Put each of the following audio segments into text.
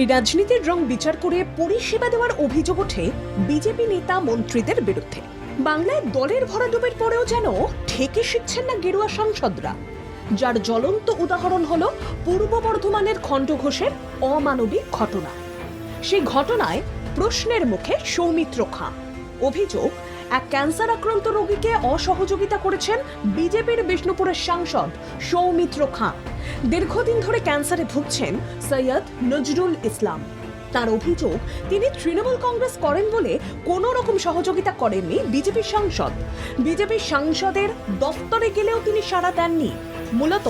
রাজনীতির রং বিচার করে পরিষেবা দেওয়ার অভিযোগ ওঠে বিজেপি নেতা মন্ত্রীদের বিরুদ্ধে। বাংলায় দলের ভরাডুবির পরেও যেন ঠেকে শিখছেন না গেরুয়া সাংসদরা, যার জ্বলন্ত উদাহরণ হলো পূর্ব বর্ধমানের খণ্ডঘোষের অমানবিক ঘটনা। সেই ঘটনায় প্রশ্নের মুখে সৌমিত্র খাঁ। অভিযোগ, এক ক্যান্সার আক্রান্ত রোগীকে অসহযোগিতা করেছেন বিজেপির বিষ্ণুপুরের সাংসদ সৌমিত্র খাঁ। দীর্ঘদিন ধরে ক্যান্সারে ভুগছেন সৈয়দ নজরুল ইসলাম। তার অভিযোগ, তিনি তৃণমূল কংগ্রেস করেন বলে কোনো রকম সহযোগিতা করেননি বিজেপি সাংসদ। বিজেপি সাংসদের দফতরে গেলেও তিনি সাড়া দেননি। মূলত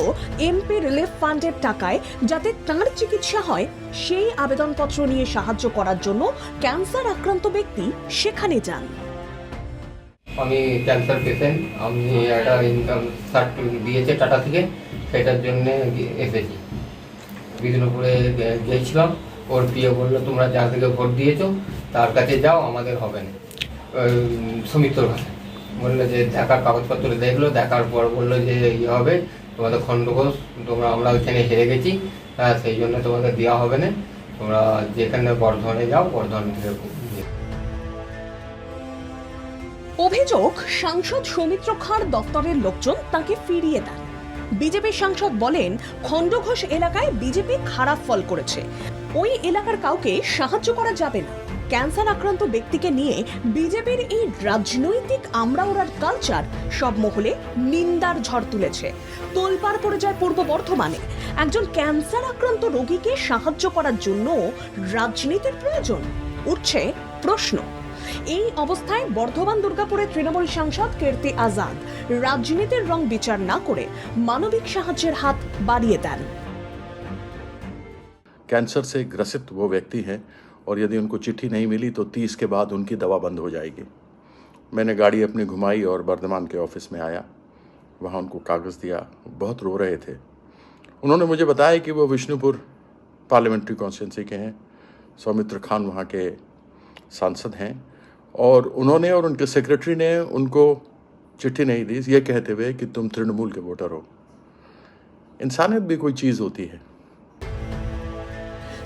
এমপি রিলিফ ফান্ডের টাকায় যাতে তাঁর চিকিৎসা হয় সেই আবেদনপত্র নিয়ে সাহায্য করার জন্য ক্যান্সার আক্রান্ত ব্যক্তি সেখানে যান। আমি ক্যান্সার পেশেন্ট, আমি একটা ইনকাম সার্টিফিকেট দিয়েছে টাটা থেকে, সেটার জন্য এসেছি। বিষ্ণুপুরে গিয়েছিলাম, ওর পিও বললো তোমরা যা থেকে ভোট দিয়েছো তার কাছে যাও, আমাদের হবে না। সৌমিত্র ভাষা বললো যে দেখার কাগজপত্র দেখলো, দেখার পর বললো যে ইয়ে হবে তোমাদের খণ্ডঘোষ, আমরা ওইখানে হেরে গেছি, সেই জন্য তোমাদের দেওয়া হবে না, তোমরা যেখানে বর্ধমানে যাও, বর্ধমান থেকে। অভিযোগ, সাংসদ সৌমিত্র খাঁর দপ্তরের লোকজন তাকে ফিরিয়ে দেন। বিজেপি সাংসদ বলেন, খণ্ডঘোষ এলাকায় বিজেপি খারাপ ফল করেছে, ওই এলাকার কাউকে সাহায্য করা যাবে না। ক্যান্সার আক্রান্ত ব্যক্তিকে নিয়ে বিজেপির এই রাজনৈতিক আমরা ওরার কালচার সব মহলে নিন্দার ঝড় তুলেছে। তোলপাড় পড়ে যায় পূর্ব বর্ধমানে। একজন ক্যান্সার আক্রান্ত রোগীকে সাহায্য করার জন্য রাজনীতির প্রয়োজন? উঠছে প্রশ্ন। এই অবস্থায় বর্ধমান দুর্গাপুরের তৃণমূল সাংসদ কীর্তি আজাদ রাজনীতির রং বিচার না করে মানবিক সাহায্যের হাত বাড়িয়ে দেন। कैंसर से ग्रसित वो व्यक्ति हैं और यदि उनको चिट्ठी नहीं मिली तो 30 के बाद उनकी दवा बंद हो जाएगी। मैंने गाड़ी अपनी घुमाई और वर्धमान के ऑफिस में आया, वहाँ उनको कागज़ दिया। बहुत रो रहे थे। उन्होंने मुझे बताया कि वो विष्णुपुर पार्लियामेंट्री कॉन्स्टिट्यूंसी के हैं, सौमित्र खान वहाँ के सांसद हैं, और उन्होंने और उनके सेक्रेटरी ने उनको चिट्ठी नहीं दी, ये कहते हुए कि तुम तृणमूल के वोटर हो। इंसानियत भी कोई चीज़ होती है।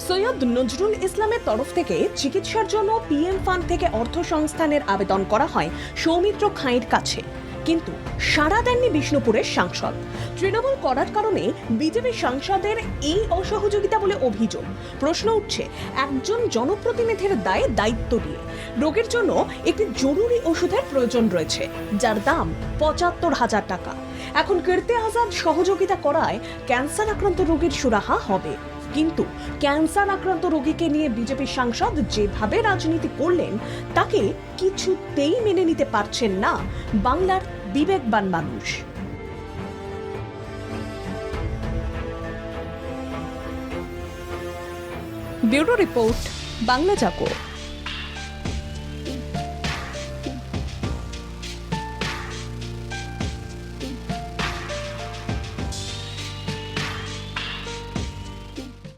সৈয়দ নজরুল ইসলামের তরফ থেকে চিকিৎসার জন্য পিএম ফান্ড থেকে অর্থ সংস্থানের আবেদন করা হয় সৌমিত্র খাঁয়ের কাছে, কিন্তু সাড়া দেননি বিষ্ণুপুরের সাংসদ। তৃণমূল করার কারণে বিজেপি সাংসদের এই অসহযোগিতা বলে অভিযোগ। প্রশ্ন উঠছে, একজন জনপ্রতিনিধির দায়ে দায়িত্ব নিয়ে রোগীর জন্য একটি জরুরি ওষুধের প্রয়োজন রয়েছে, যার দাম ৭৫,০০০ টাকা। এখন কীর্তি আজাদ সহযোগিতা করায় ক্যান্সার আক্রান্ত রোগীর সুরাহা হবে, কিন্তু ক্যান্সার আক্রান্ত রোগীকে নিয়ে বিজেপি সাংসদ যেভাবে রাজনীতি করলেন তাকে কিছুতেই মেনে নিতে পারছেন না বাংলার বিবেকবান মানুষ। ব্যুরো রিপোর্ট, বাংলা জাগো।